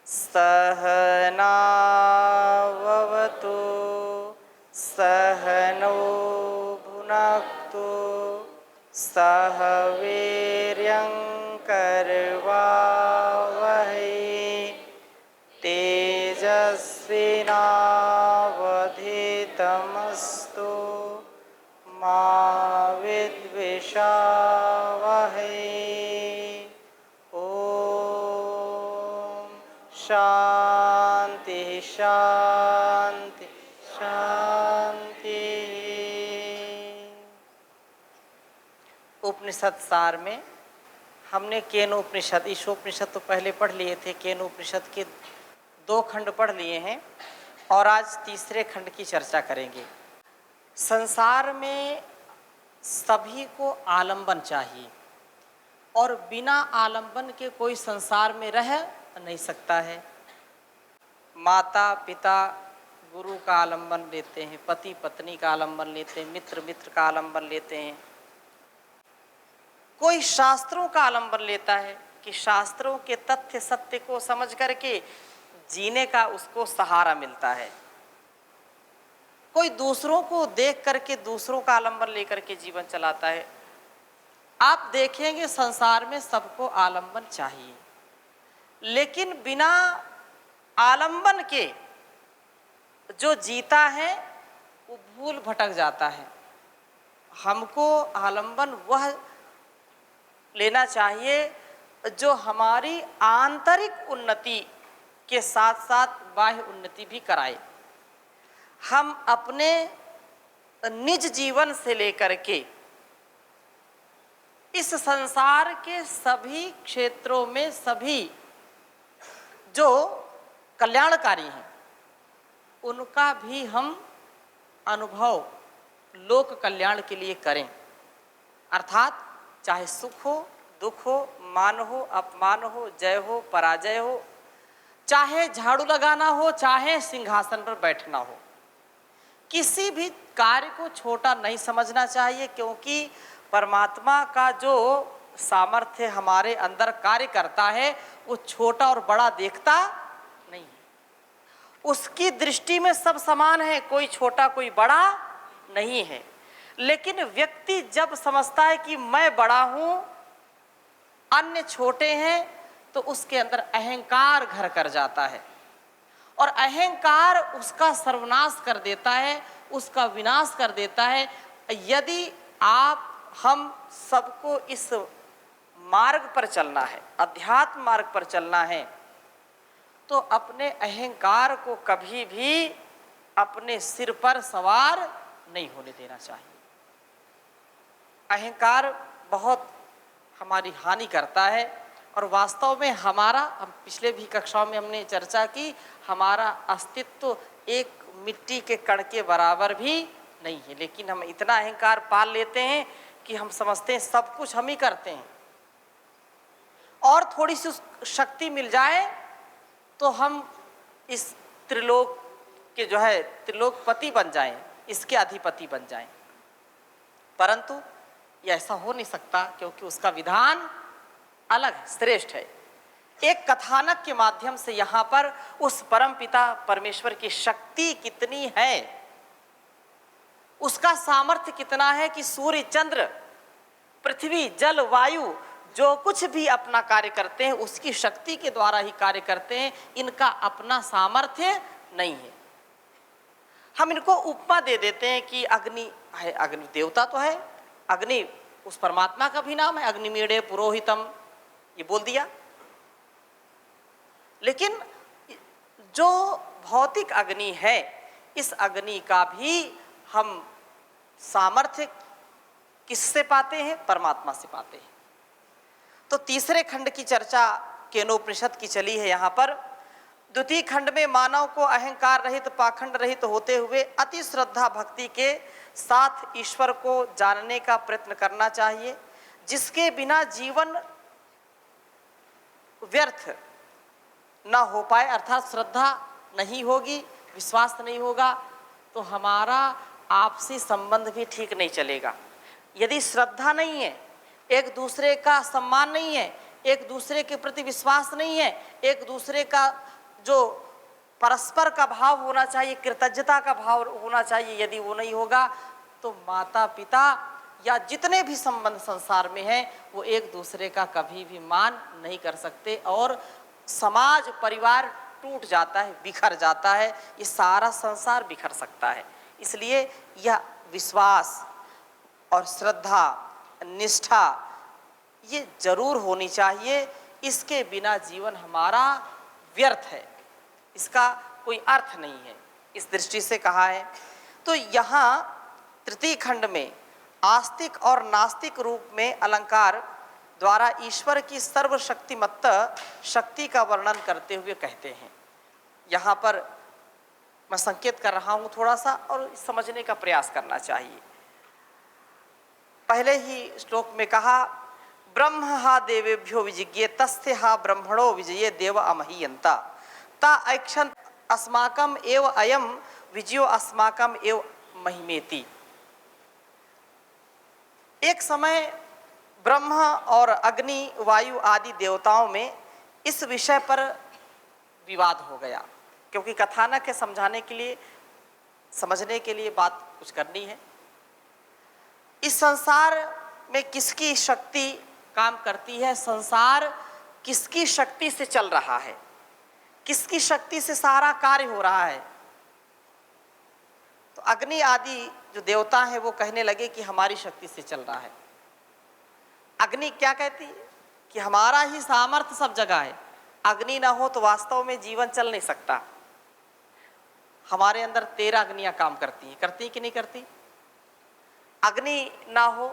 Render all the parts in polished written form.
सहनाववतु सहनौ भुनक्तु सह वीर्यं करवावहै तेजस्विनावधीतमस्तु मा विद्विषावहै। ओम शांति शांति शांति। उपनिषद सार में हमने केनोपनिषद, ईशोपनिषद तो पहले पढ़ लिए थे, केनोपनिषद के 2 खंड पढ़ लिए हैं और आज तीसरे खंड की चर्चा करेंगे। संसार में सभी को आलंबन चाहिए और बिना आलंबन के कोई संसार में रह नहीं सकता है। माता पिता गुरु का आलंबन लेते हैं, पति पत्नी का आलंबन लेते हैं, मित्र मित्र का आलंबन लेते हैं, कोई शास्त्रों का आलंबन लेता है कि शास्त्रों के तथ्य सत्य को समझ करके जीने का उसको सहारा मिलता है। कोई दूसरों को देख करके दूसरों का आलंबन लेकर के जीवन चलाता है। आप देखेंगे संसार में सबको आलंबन चाहिए, लेकिन बिना आलंबन के जो जीता है वो भूल भटक जाता है। हमको आलंबन वह लेना चाहिए जो हमारी आंतरिक उन्नति के साथ साथ बाह्य उन्नति भी कराए। हम अपने निज जीवन से लेकर के इस संसार के सभी क्षेत्रों में सभी जो कल्याणकारी हैं उनका भी हम अनुभव लोक कल्याण के लिए करें। अर्थात चाहे सुख हो, दुख हो, मान हो, अपमान हो, जय हो, पराजय हो, चाहे झाड़ू लगाना हो, चाहे सिंहासन पर बैठना हो, किसी भी कार्य को छोटा नहीं समझना चाहिए, क्योंकि परमात्मा का जो सामर्थ्य हमारे अंदर कार्य करता है वो छोटा और बड़ा देखता नहीं है। उसकी दृष्टि में सब समान है, कोई छोटा कोई बड़ा नहीं है। लेकिन व्यक्ति जब समझता है कि मैं बड़ा हूं, अन्य छोटे हैं, तो उसके अंदर अहंकार घर कर जाता है और अहंकार उसका सर्वनाश कर देता है, उसका विनाश कर देता है। यदि आप हम सबको इस मार्ग पर चलना है, अध्यात्म मार्ग पर चलना है, तो अपने अहंकार को कभी भी अपने सिर पर सवार नहीं होने देना चाहिए। अहंकार बहुत हमारी हानि करता है और वास्तव में हमारा, हम पिछले भी कक्षाओं में हमने चर्चा की, हमारा अस्तित्व एक मिट्टी के कण के बराबर भी नहीं है। लेकिन हम इतना अहंकार पाल लेते हैं कि हम समझते हैं सब कुछ हम ही करते हैं, और थोड़ी सी शक्ति मिल जाए तो हम इस त्रिलोक के जो है त्रिलोकपति बन जाएं, इसके अधिपति बन जाएं। परंतु ये ऐसा हो नहीं सकता, क्योंकि उसका विधान अलग है, श्रेष्ठ है। एक कथानक के माध्यम से यहाँ पर उस परमपिता परमेश्वर की शक्ति कितनी है, उसका सामर्थ्य कितना है कि सूर्य चंद्र पृथ्वी जल वायु जो कुछ भी अपना कार्य करते हैं उसकी शक्ति के द्वारा ही कार्य करते हैं। इनका अपना सामर्थ्य नहीं है। हम इनको उपमा दे देते हैं कि अग्नि है, अग्नि देवता तो है, अग्नि उस परमात्मा का भी नाम है, अग्निमीड़े पुरोहितम, ये बोल दिया। लेकिन जो भौतिक अग्नि है, इस अग्नि का भी हम सामर्थ्य किससे पाते हैं? परमात्मा से पाते हैं। तो तीसरे खंड की चर्चा केनोपनिषद की चली है। यहाँ पर द्वितीय खंड में मानव को अहंकार रहित, पाखंड रहित होते हुए अति श्रद्धा भक्ति के साथ ईश्वर को जानने का प्रयत्न करना चाहिए, जिसके बिना जीवन व्यर्थ ना हो पाए। अर्थात श्रद्धा नहीं होगी, विश्वास नहीं होगा, तो हमारा आपसी संबंध भी ठीक नहीं चलेगा। यदि श्रद्धा नहीं है, एक दूसरे का सम्मान नहीं है, एक दूसरे के प्रति विश्वास नहीं है, एक दूसरे का जो परस्पर का भाव होना चाहिए, कृतज्ञता का भाव होना चाहिए, यदि वो नहीं होगा तो माता पिता या जितने भी संबंध संसार में हैं वो एक दूसरे का कभी भी मान नहीं कर सकते और समाज परिवार टूट जाता है, बिखर जाता है, ये सारा संसार बिखर सकता है। इसलिए यह विश्वास और श्रद्धा, निष्ठा ये जरूर होनी चाहिए। इसके बिना जीवन हमारा व्यर्थ है, इसका कोई अर्थ नहीं है, इस दृष्टि से कहा है। तो यहाँ तृतीय खंड में आस्तिक और नास्तिक रूप में अलंकार द्वारा ईश्वर की सर्वशक्तिमत्त शक्ति का वर्णन करते हुए कहते हैं। यहाँ पर मैं संकेत कर रहा हूँ थोड़ा सा और समझने का प्रयास करना चाहिए। पहले ही श्लोक में कहा ब्रह्म हा देवेभ्यो विजिज्ञे तस्य हा ब्रह्मणो विजये देव अमहीयन्ता ता ऐक्षंत अस्माकम एव अयम विजयो अस्माकम एव महिमेति। एक समय ब्रह्म और अग्नि, वायु आदि देवताओं में इस विषय पर विवाद हो गया, क्योंकि कथानक के समझाने के लिए, समझने के लिए बात कुछ करनी है। इस संसार में किसकी शक्ति काम करती है, संसार किसकी शक्ति से चल रहा है, किसकी शक्ति से सारा कार्य हो रहा है। तो अग्नि आदि जो देवता हैं वो कहने लगे कि हमारी शक्ति से चल रहा है। अग्नि क्या कहती है कि हमारा ही सामर्थ्य सब जगह है, अग्नि ना हो तो वास्तव में जीवन चल नहीं सकता। हमारे अंदर 13 अग्नियां काम करती कि नहीं करती। अग्नि ना हो,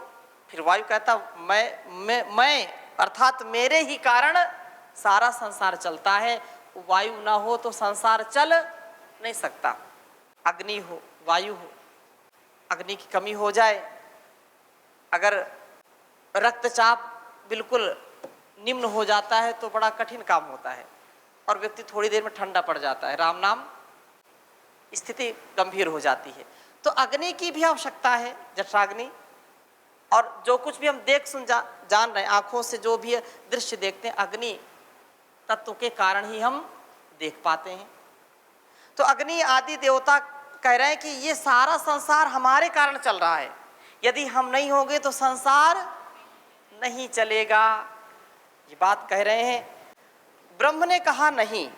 फिर वायु कहता मैं अर्थात मेरे ही कारण सारा संसार चलता है, वायु ना हो तो संसार चल नहीं सकता। अग्नि हो, वायु हो, अग्नि की कमी हो जाए, अगर रक्तचाप बिल्कुल निम्न हो जाता है तो बड़ा कठिन काम होता है और व्यक्ति थोड़ी देर में ठंडा पड़ जाता है, राम नाम, स्थिति गंभीर हो जाती है। तो अग्नि की भी आवश्यकता है, जठराग्नि। और जो कुछ भी हम देख सुन जान रहे हैं, आंखों से जो भी दृश्य देखते हैं, अग्नि तत्व के कारण ही हम देख पाते हैं। तो अग्नि आदि देवता कह रहे हैं कि ये सारा संसार हमारे कारण चल रहा है, यदि हम नहीं होंगे तो संसार नहीं चलेगा, ये बात कह रहे हैं। ब्रह्म ने कहा नहीं,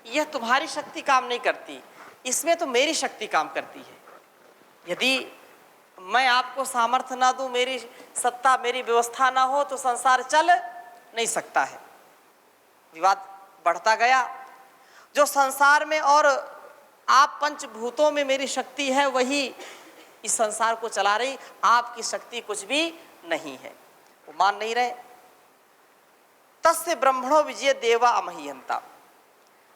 यह तुम्हारी शक्ति काम नहीं करती, इसमें तो मेरी शक्ति काम करती है। यदि मैं आपको सामर्थ्य ना दूं, मेरी सत्ता, मेरी व्यवस्था ना हो तो संसार चल नहीं सकता है। विवाद बढ़ता गया। जो संसार में और आप पंचभूतों में मेरी शक्ति है वही इस संसार को चला रही, आपकी शक्ति कुछ भी नहीं है, वो मान नहीं रहे। तस्य ब्रह्मणो विजय देवा अमहीयन्ता।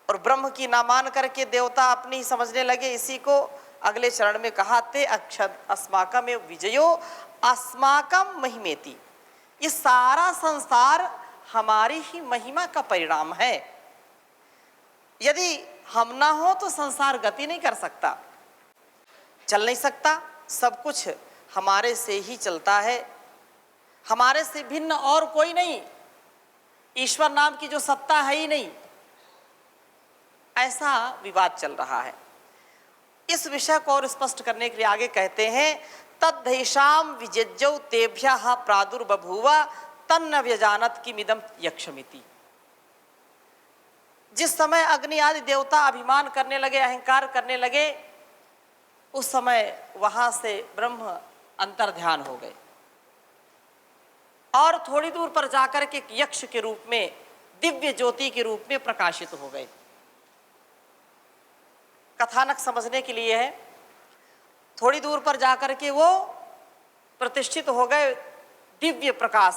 और ब्रह्म की ना मान करके देवता अपनी ही समझने लगे। इसी को अगले चरण में कहा ते अक्षद अस्माकम एव विजयो अस्माकम महिमेति। ये सारा संसार हमारी ही महिमा का परिणाम है। यदि हम ना हो तो संसार गति नहीं कर सकता, चल नहीं सकता। सब कुछ हमारे से ही चलता है, हमारे से भिन्न और कोई नहीं। ईश्वर नाम की जो सत्ता है ही नहीं, ऐसा विवाद चल रहा है। इस विषय को और स्पष्ट करने के लिए आगे कहते हैं तद्धैषाम विजज्जौ तेभ्यः प्रादुर्बभूव तन्न व्यजानत किमिदं यक्षमिति। जिस समय अग्नि आदि देवता अभिमान करने लगे, अहंकार करने लगे, उस समय वहां से ब्रह्म अंतर्ध्यान हो गए और थोड़ी दूर पर जाकर के यक्ष के रूप में, दिव्य ज्योति के रूप में प्रकाशित हो गए। कथानक समझने के लिए है, थोड़ी दूर पर जाकर के वो प्रतिष्ठित हो गए। दिव्य प्रकाश,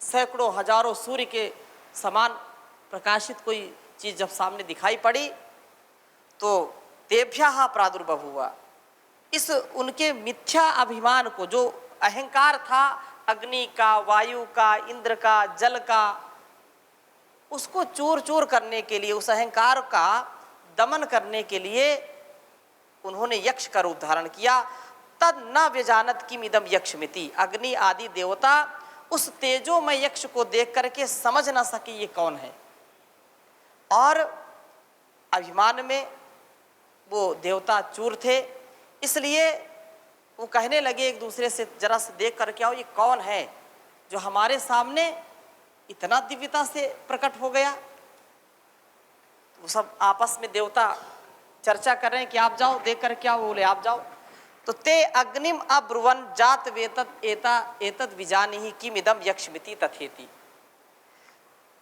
सैकड़ों हजारों सूर्य के समान प्रकाशित कोई चीज जब सामने दिखाई पड़ी तो तेभ्यः प्रादुर्बभूव। इस उनके मिथ्या अभिमान को, जो अहंकार था अग्नि का, वायु का, इंद्र का, जल का, उसको चूर चूर करने के लिए, उस अहंकार का दमन करने के लिए उन्होंने यक्ष का रूप धारण किया। तद न व्यजानत किमिदं यक्षमिति। अग्नि आदि देवता उस तेजोमय यक्ष को देख करके समझ ना सके ये कौन है। और अभिमान में वो देवता चूर थे, इसलिए वो कहने लगे एक दूसरे से, जरा से देख कर के आओ ये कौन है जो हमारे सामने इतना दिव्यता से प्रकट हो गया। वो सब आपस में देवता चर्चा कर रहे हैं कि आप जाओ देख कर क्या, बोले आप जाओ। तो ते अग्निम अब्रुवन जात वेतत एता एतद विजानिहि किम इदम यक्षमिति तथेति।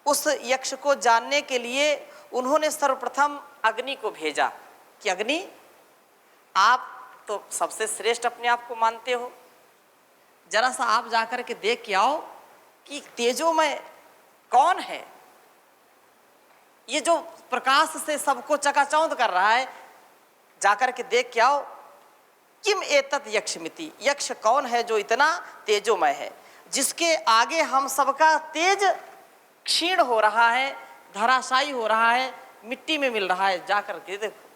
उस यक्ष को जानने के लिए उन्होंने सर्वप्रथम अग्नि को भेजा कि अग्नि, आप तो सबसे श्रेष्ठ अपने आप को मानते हो, जरा सा आप जाकर के देख के आओ कि तेजोमय कौन है, ये जो प्रकाश से सबको चकाचौंध कर रहा है, जाकर के देख के आओ। किम एतत यक्षमिति, यक्ष कौन है जो इतना तेजोमय है, जिसके आगे हम सबका तेज क्षीण हो रहा है, धराशायी हो रहा है, मिट्टी में मिल रहा है, जाकर के देखो।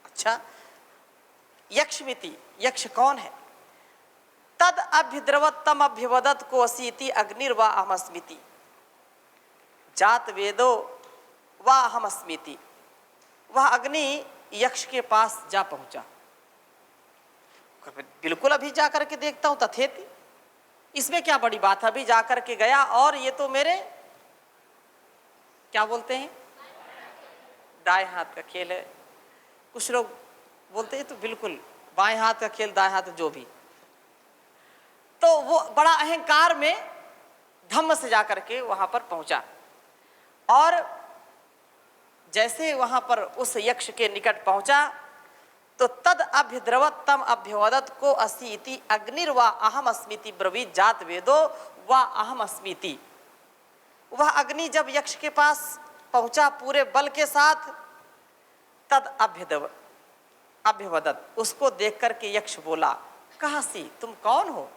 अच्छा, यक्षमिति, यक्ष कौन है? तद अभ्यद्रवत्तम अभ्यवदत को असीति अग्निर्वा अहमस्मिति जात वेदो वा अहमस्मिति। वह अग्नि यक्ष के पास जा पहुंचा, बिल्कुल अभी जाकर के देखता हूं तथेति, इसमें क्या बड़ी बात है, अभी जाकर के गया और ये तो मेरे क्या बोलते हैं दाएं हाथ का खेल है, कुछ लोग बोलते हैं तो बिल्कुल बाएं हाथ का खेल दाएं हाथ, जो भी। तो वो बड़ा अहंकार में धम्म से जाकर के वहां पर पहुंचा और जैसे वहां पर उस यक्ष के निकट पहुंचा तो तद अभ्यद्रवत्तम अभ्यवदत को असीति अग्निर्वा अहम अस्मिति ब्रवीत जात वेदो वा अहम अस्मिति। वह अग्नि जब यक्ष के पास पहुंचा पूरे बल के साथ, तद अभ्यवदत, उसको देख करके यक्ष बोला, कहा सी, तुम कौन हो?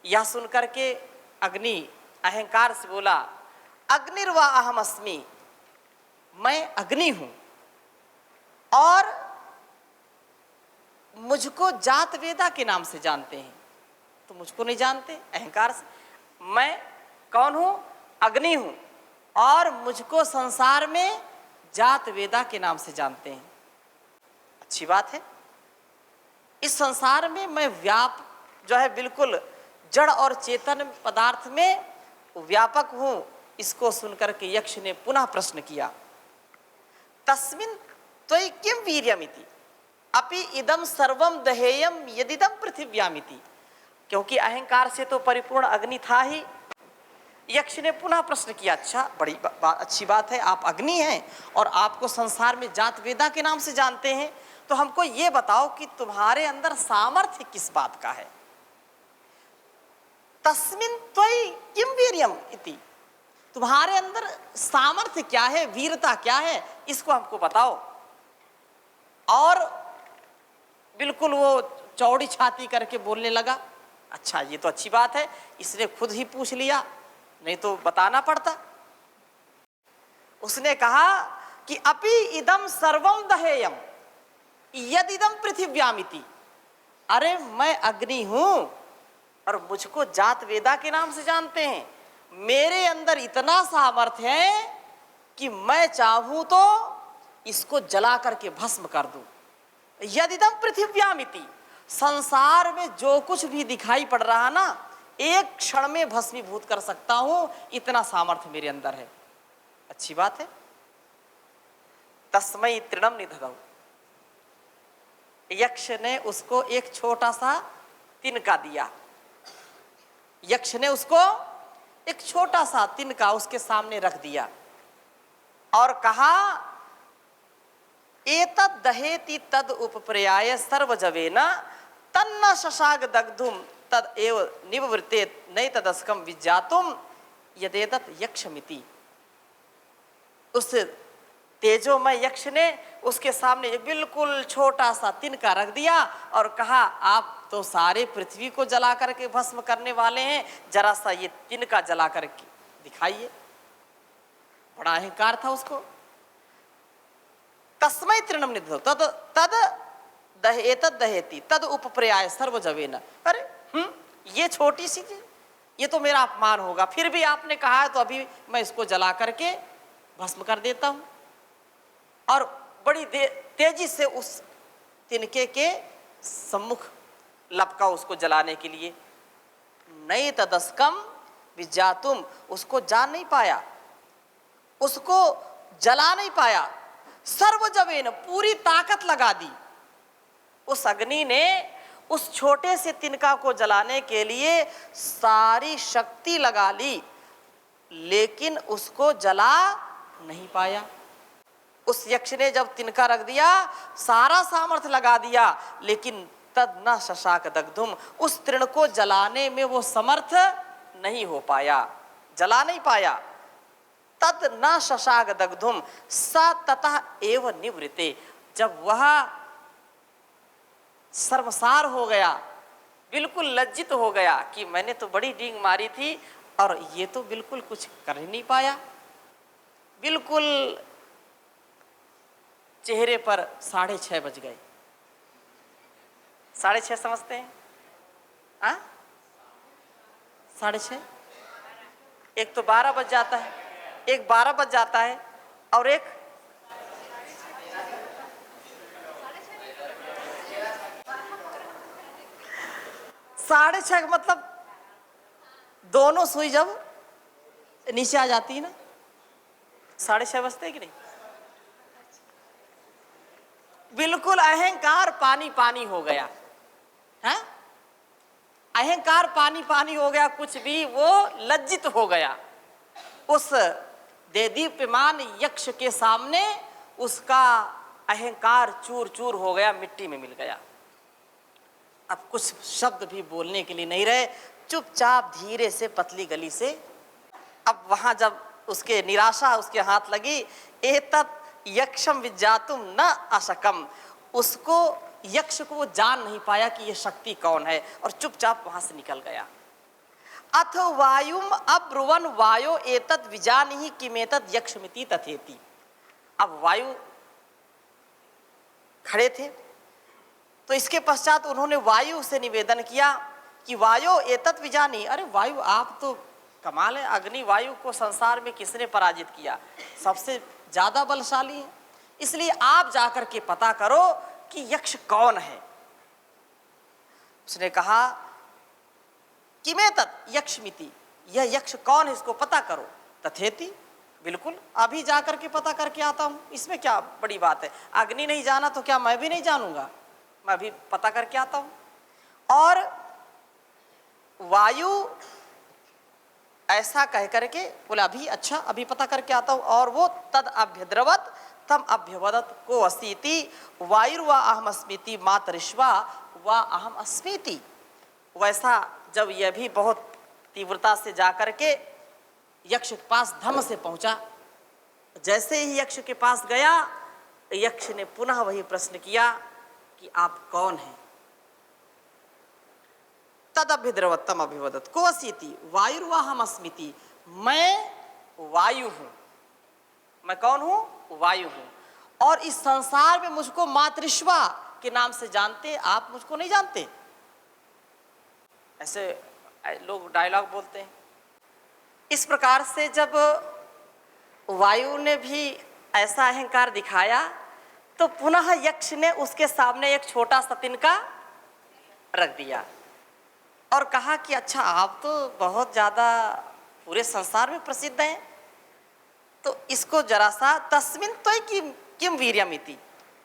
यह सुनकर के अग्नि अहंकार से बोला, अग्निर्वा अहम अस्मि, मैं अग्नि हूं और मुझको जात वेदा के नाम से जानते हैं। तो मुझको नहीं जानते? अहंकार से, मैं कौन हूं? अग्नि हूं और मुझको संसार में जात वेदा के नाम से जानते हैं। अच्छी बात है, इस संसार में मैं जो है बिल्कुल जड़ और चेतन पदार्थ में व्यापक हूं। इसको सुनकर के यक्ष ने पुनः प्रश्न किया, तस्मिन् त्वयि किम वीर्यमिति अपि इदम सर्वम दहेयम यदिदम पृथिव्यामिति। क्योंकि अहंकार से तो परिपूर्ण अग्नि था ही। यक्ष ने पुनः प्रश्न किया, अच्छा बड़ी अच्छी बात है, आप अग्नि हैं और आपको संसार में जात वेदा के नाम से जानते हैं, तो हमको ये बताओ कि तुम्हारे अंदर सामर्थ्य किस बात का है? तस्मिन् त्वयि किम वीर्यम इति, तुम्हारे अंदर सामर्थ्य क्या है, वीरता क्या है, इसको हमको बताओ। और बिल्कुल वो चौड़ी छाती करके बोलने लगा, अच्छा ये तो अच्छी बात है, इसने खुद ही पूछ लिया, नहीं तो बताना पड़ता। उसने कहा कि अपि इदम सर्वम दहेयम यदिदम पृथिव्यामिति, अरे मैं अग्नि हूं और मुझको जात वेदा के नाम से जानते हैं। मेरे अंदर इतना सामर्थ्य है कि मैं चाहूं तो इसको जला करके भस्म कर दूं। यदिदम पृथिव्यामिति, संसार में जो कुछ भी दिखाई पड़ रहा ना, एक क्षण में भस्मीभूत कर सकता हूं, इतना सामर्थ्य मेरे अंदर है। अच्छी बात है। तस्मै तृणम निदधौ, यक्ष ने उसको एक छोटा सा तिनका दिया। यक्ष ने उसको एक छोटा सा तिनका उसके सामने रख दिया और कहा, एतद् दहेति तद उपप्रयाय सर्वजवेन तन्न शशाग दग्धुम तद एव निवृत्तेत नई तदस्कम विज्ञातुम यदेतत् यक्षमिति। उस तेजोमय यक्ष ने उसके सामने बिल्कुल छोटा सा तिनका रख दिया और कहा, आप तो सारे पृथ्वी को जला करके भस्म करने वाले हैं, जरा सा ये तिनका जला करके दिखाइए। बड़ा अहंकार था उसको। तस्मै तृणम निदधौ तद एतद् दहेति तद उपप्रयाय सर्वजवेन। अरे ये छोटी सी चीज, ये तो मेरा अपमान होगा, फिर भी आपने कहा है तो अभी मैं इसको जला करके भस्म कर देता हूं। और बड़ी तेजी से उस तिनके के सम्मुख लपका उसको जलाने के लिए। नहीं तदस्कम विज्ञातुम, उसको जान नहीं पाया, उसको जला नहीं पाया। सर्वजवेन, पूरी ताकत लगा दी उस अग्नि ने, उस छोटे से तिनका को जलाने के लिए सारी शक्ति लगा ली, लेकिन उसको जला नहीं पाया। उस यक्ष ने जब तिनका रख दिया, सारा सामर्थ्य लगा दिया, लेकिन तद न शशाक दग्धुम, उस तृण को जलाने में वो समर्थ नहीं हो पाया, जला नहीं पाया। तद न शशाक दग्धुम स ततः एव निवृते, जब वह शर्मसार हो गया, बिल्कुल लज्जित हो गया कि मैंने तो बड़ी डींग मारी थी और ये तो बिल्कुल कुछ कर ही नहीं पाया। बिल्कुल चेहरे पर 6:30 बज गए। 6:30 समझते हैं? 6:30, एक तो 12 बज जाता है, एक 12 बज जाता है और एक 6:30, मतलब दोनों सुई जब नीचे आ जाती है ना, 6:30 बजते हैं कि नहीं? बिल्कुल अहंकार पानी पानी हो गया है, अहंकार पानी पानी हो गया, कुछ भी वो लज्जित हो गया। उस देदीप्यमान यक्ष के सामने उसका अहंकार चूर चूर हो गया, मिट्टी में मिल गया। अब कुछ शब्द भी बोलने के लिए नहीं रहे, चुपचाप धीरे से पतली गली से। अब वहां जब उसके निराशा उसके हाथ लगी, एतत् यक्षम विज्ञातुम न अशकम, उसको यक्ष को वो जान नहीं पाया कि ये शक्ति कौन है, और चुपचाप वहां से निकल गया। अथ वायुम अब्रुवन वायो एतत् विजानिहि किमेतत् यक्षमिति तथेति। अब वायु खड़े थे, तो इसके पश्चात उन्होंने वायु से निवेदन किया कि वायो एतत् विजानी, अरे वायु आप तो कमाल है, अग्नि वायु को संसार में किसने पराजित किया, सबसे ज्यादा बलशाली है, इसलिए आप जाकर के पता करो कि यक्ष कौन है। उसने कहा कि मैं तत् यक्षमिति, यह यक्ष कौन है इसको पता करो। तथेति, बिल्कुल अभी जाकर के पता करके आता हूं, इसमें क्या बड़ी बात है, अग्नि नहीं जाना तो क्या मैं भी नहीं जानूंगा, मैं अभी पता करके आता हूं। और वायु ऐसा कह करके बोला अभी, अच्छा अभी पता करके आता हूं। और वो तद अभ्यद्रवत तम अभ्यवदत को अस्मीति, वायुर्वा अहम अस्मीति मातरिश्वा व अहम अस्मीति। वैसा जब यह भी बहुत तीव्रता से जाकर के यक्ष के पास धम से पहुंचा, जैसे ही यक्ष के पास गया, यक्ष ने पुनः वही प्रश्न किया कि आप कौन हैं। तद अभ्यद्रवत्तम अभिवदत को असीति वायुर्वाहम अस्मिति, मैं वायु हूं। मैं कौन हूं? वायु हूं। और इस संसार में मुझको मातृश्वा के नाम से जानते, आप मुझको नहीं जानते। ऐसे लोग डायलॉग बोलते हैं। इस प्रकार से जब वायु ने भी ऐसा अहंकार दिखाया, तो पुनः यक्ष ने उसके सामने एक छोटा सा तिनका रख दिया और कहा कि अच्छा आप तो बहुत ज्यादा पूरे संसार में प्रसिद्ध हैं, तो इसको जरा सा तस्मिन तो किम वीर्यमिति,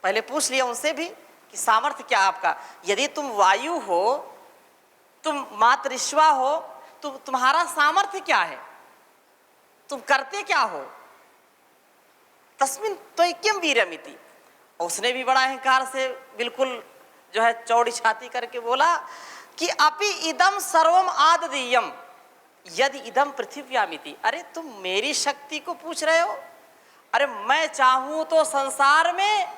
पहले पूछ लिया उनसे भी कि सामर्थ्य क्या आपका, यदि तुम वायु हो, तुम मातृश्वा हो, तो तुम्हारा सामर्थ्य क्या है, तुम करते क्या हो। तस्मिन तो किम वीर्यमिति। उसने भी बड़ा अहंकार से बिल्कुल जो है चौड़ी छाती करके बोला कि अपि इदम सर्वम आददीयम यदि इदम पृथिव्यामिति। अरे तुम मेरी शक्ति को पूछ रहे हो, अरे मैं चाहूं तो संसार में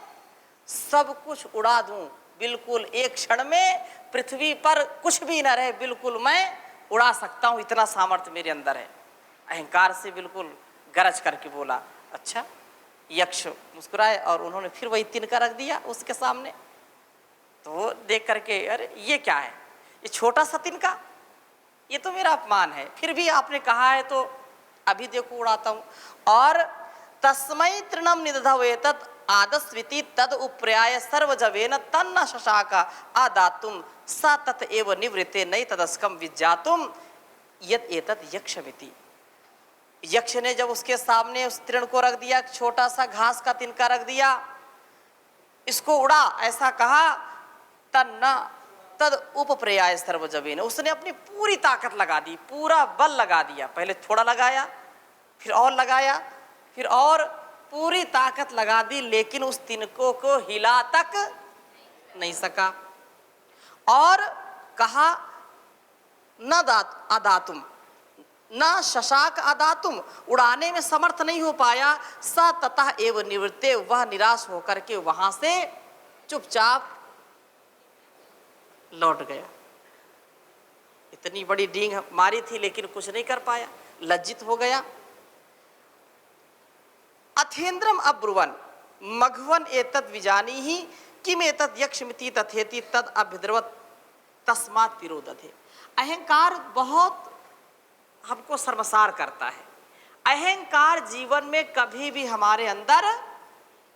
सब कुछ उड़ा दूं, बिल्कुल एक क्षण में पृथ्वी पर कुछ भी न रहे, बिल्कुल मैं उड़ा सकता हूं, इतना सामर्थ्य मेरे अंदर है। अहंकार से बिल्कुल गरज करके बोला। अच्छा, यक्ष मुस्कुराए और उन्होंने फिर वही तिनका रख दिया उसके सामने। तो देख करके अरे ये क्या है, ये छोटा सा तिनका, ये तो मेरा अपमान है, फिर भी आपने कहा है तो अभी देखो उड़ाता हूं। और तस्मै तृणम निदधव एतत् आदस्विति तद उप्रयाय सर्वजवेन तन्न शशाका आदातुम सा तत एव निवृत्ते नई तदस्कम विज्ञातुम यत एतत् यक्षमिति। यक्ष ने जब उसके सामने उस तृण को रख दिया, छोटा सा घास का तिनका रख दिया, इसको उड़ा, ऐसा कहा, तन्ना तद उपप्रयाय सर्वजवेन, उसने अपनी पूरी ताकत लगा दी, पूरा बल लगा दिया। पहले थोड़ा लगाया, फिर और लगाया, फिर और पूरी ताकत लगा दी, लेकिन उस तिनको को हिला तक नहीं सका। और कहा न अदातुम, न शशाक अदातुम, उड़ाने में समर्थ नहीं हो पाया। स ततः एव निवृत्ते, वह निराश होकर के वहां से चुपचाप लौट गया। इतनी बड़ी डींग मारी थी लेकिन कुछ नहीं कर पाया, लज्जित हो गया। अथेंद्रम अब्रुवन मघवन एतद विजानी ही किम एतद यक्षमिति तथेति तद अभिद्रवत तस्मात् तिरोदधे। अहंकार बहुत हमको शर्मसार करता है। अहंकार जीवन में कभी भी हमारे अंदर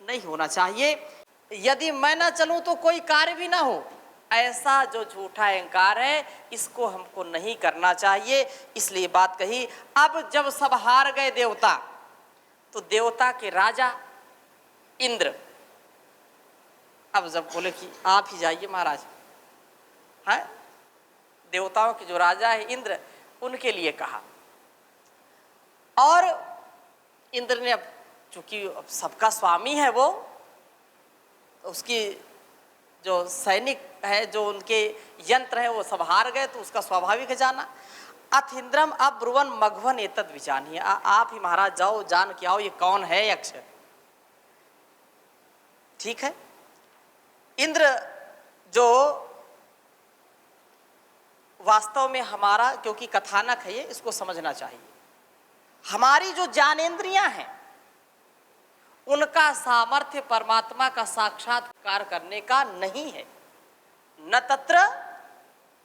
नहीं होना चाहिए। यदि मैं ना चलूं तो कोई कार्य भी ना हो, ऐसा जो झूठा अहंकार है, इसको हमको नहीं करना चाहिए। इसलिए बात कही। अब जब सब हार गए देवता, तो देवता के राजा इंद्र अब जब बोले कि आप ही जाइए महाराज, है देवताओं के जो राजा है इंद्र, उनके लिए कहा। और इंद्र ने, अब चूंकि सबका स्वामी है वो, उसकी जो सैनिक है, जो उनके यंत्र है, वो सब हार गए, तो उसका स्वाभाविक है जाना। अथेंद्रम अब्रुवन मघवन एतद विजानिए, आप ही महाराज जाओ, जान के आओ ये कौन है यक्ष। ठीक है। इंद्र जो वास्तव में हमारा, क्योंकि कथानक है ये, इसको समझना चाहिए। हमारी जो ज्ञानेंद्रियां हैं, उनका सामर्थ्य परमात्मा का साक्षात्कार करने का नहीं है। न तत्र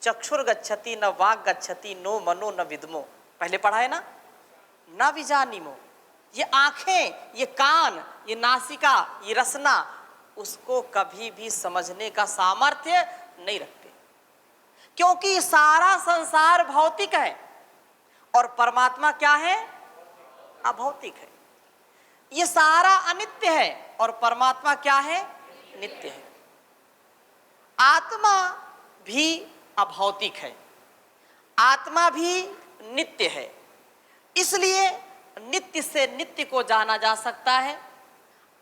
चक्षुर गच्छति न वाग गच्छति नो मनो न विद्मो, पहले पढ़ा है ना, न विजानीमो। ये आंखें, ये कान, ये नासिका, ये रसना, उसको कभी भी समझने का सामर्थ्य नहीं रखते, क्योंकि सारा संसार भौतिक है और परमात्मा क्या है, अभौतिक है। ये सारा अनित्य है और परमात्मा क्या है, नित्य है। आत्मा भी अभौतिक है, आत्मा भी नित्य है। इसलिए नित्य से नित्य को जाना जा सकता है,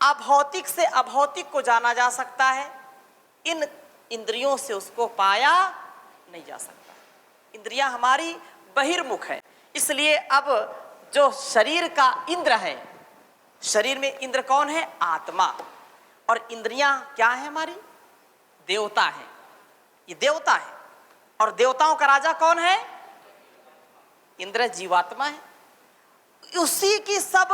अभौतिक से अभौतिक को जाना जा सकता है। इन इंद्रियों से उसको पाया नहीं जा सकता। इंद्रियां हमारी बहिर्मुख है। इसलिए अब जो शरीर का इंद्र है, शरीर में इंद्र कौन है, आत्मा, और इंद्रियां क्या है हमारी, देवता है। ये देवता है और देवताओं का राजा कौन है, इंद्र, जीवात्मा है। उसी की सब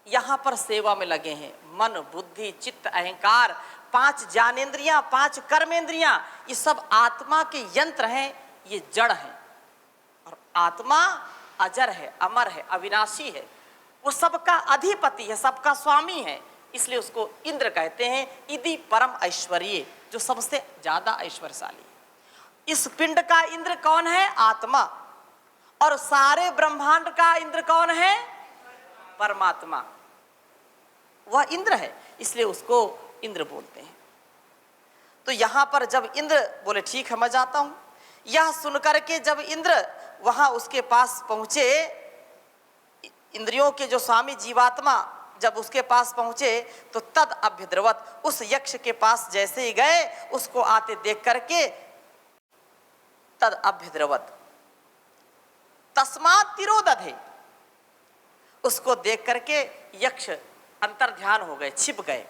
यहां पर सेवा में लगे हैं। मन, बुद्धि, चित्त, अहंकार, 5 ज्ञानेंद्रियां, 5 कर्मेंद्रियां, ये सब आत्मा के यंत्र हैं, ये जड़ हैं। और आत्मा अजर है, अमर है, अविनाशी है, वो सबका अधिपति है, सबका स्वामी है। इसलिए उसको इंद्र कहते हैं। इति परम ऐश्वर्य, जो सबसे ज्यादा ऐश्वर्यशाली है। इस पिंड का इंद्र कौन है, आत्मा, और सारे ब्रह्मांड का इंद्र कौन है, परमात्मा। वह इंद्र है, इसलिए उसको इंद्र बोलते हैं। तो यहां पर जब इंद्र बोले ठीक है मैं जाता हूं, यह सुनकर के जब इंद्र वहां उसके पास पहुंचे, इंद्रियों के जो स्वामी जीवात्मा जब उसके पास पहुंचे, तो तद अभ्यद्रवत, उस यक्ष के पास जैसे ही गए, उसको आते देख करके तद अभ्यद्रवत तस्मात् तिरोदधे, उसको देख करके यक्ष अंतर ध्यान हो गए, छिप गए।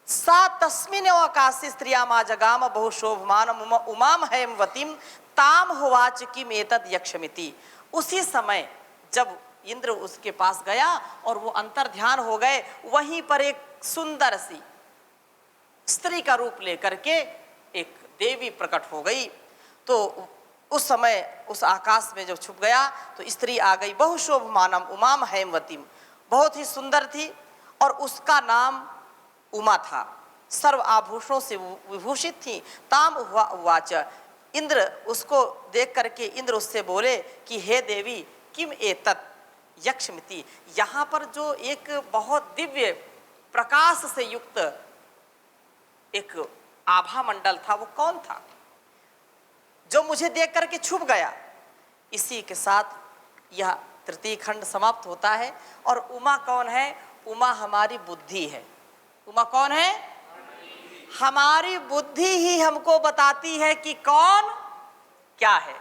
सा तस्मिन् अवकाशे स्त्रियामा जगाम बहुशोभमान उमाम हेमवतीम ताम होवाच किम एतद यक्षमिति। उसी समय जब इंद्र उसके पास गया और वो अंतर ध्यान हो गए, वहीं पर एक सुंदर सी स्त्री का रूप लेकर के एक देवी प्रकट हो गई। तो उस समय उस आकाश में जब छुप गया तो स्त्री आ गई, बहुशोभमानम उमाम हेमवतीम, बहुत ही सुंदर थी और उसका नाम उमा था, सर्व आभूषणों से विभूषित थी। ताम उवाच, इंद्र उसको देख करके इंद्र उससे बोले कि हे देवी किम एतत् यक्षमिति, यहाँ पर जो एक बहुत दिव्य प्रकाश से युक्त एक आभा मंडल था वो कौन था जो मुझे देख करके छुप गया। इसी के साथ यह तृतीय खंड समाप्त होता है। और उमा कौन है? उमा हमारी बुद्धि है। उमा कौन है? हमारी बुद्धि ही हमको बताती है कि कौन क्या है,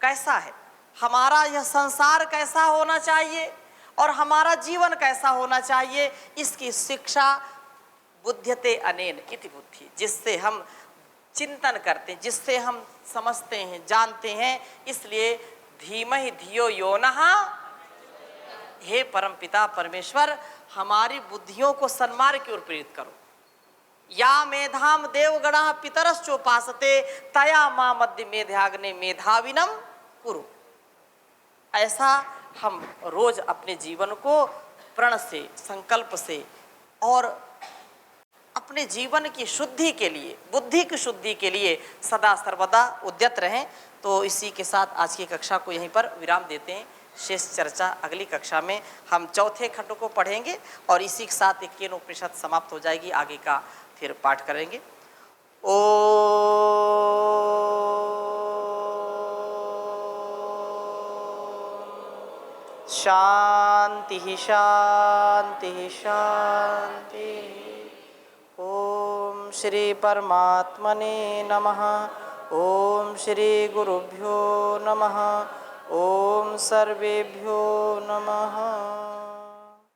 कैसा है, हमारा यह संसार कैसा होना चाहिए और हमारा जीवन कैसा होना चाहिए। इसकी शिक्षा बुध्यते अनेन इति बुद्धि, जिससे हम चिंतन करते हैं, जिससे हम समझते हैं, जानते हैं। इसलिए धीमहि धियो यो नः, हे परम पिता परमेश्वर हमारी बुद्धियों को सन्मार्ग की ओर प्रेरित करो। या मेधाम देवगणा पितरश्चोपासते तया मां मध्य मेधाग्ने मेधाविनम कुरु। ऐसा हम रोज अपने जीवन को प्रण से, संकल्प से और अपने जीवन की शुद्धि के लिए, बुद्धि की शुद्धि के लिए सदा सर्वदा उद्यत रहें। तो इसी के साथ आज की कक्षा को यहीं पर विराम देते हैं। शेष चर्चा अगली कक्षा में हम चौथे खंड को पढ़ेंगे और इसी के साथ 21 उपनिषद समाप्त हो जाएगी। आगे का फिर पाठ करेंगे। ओ शांति शांति शांति। ओम श्री परमात्मने नमः। ओम श्री गुरुभ्यो नमः। ओम सर्वेभ्यो नमः।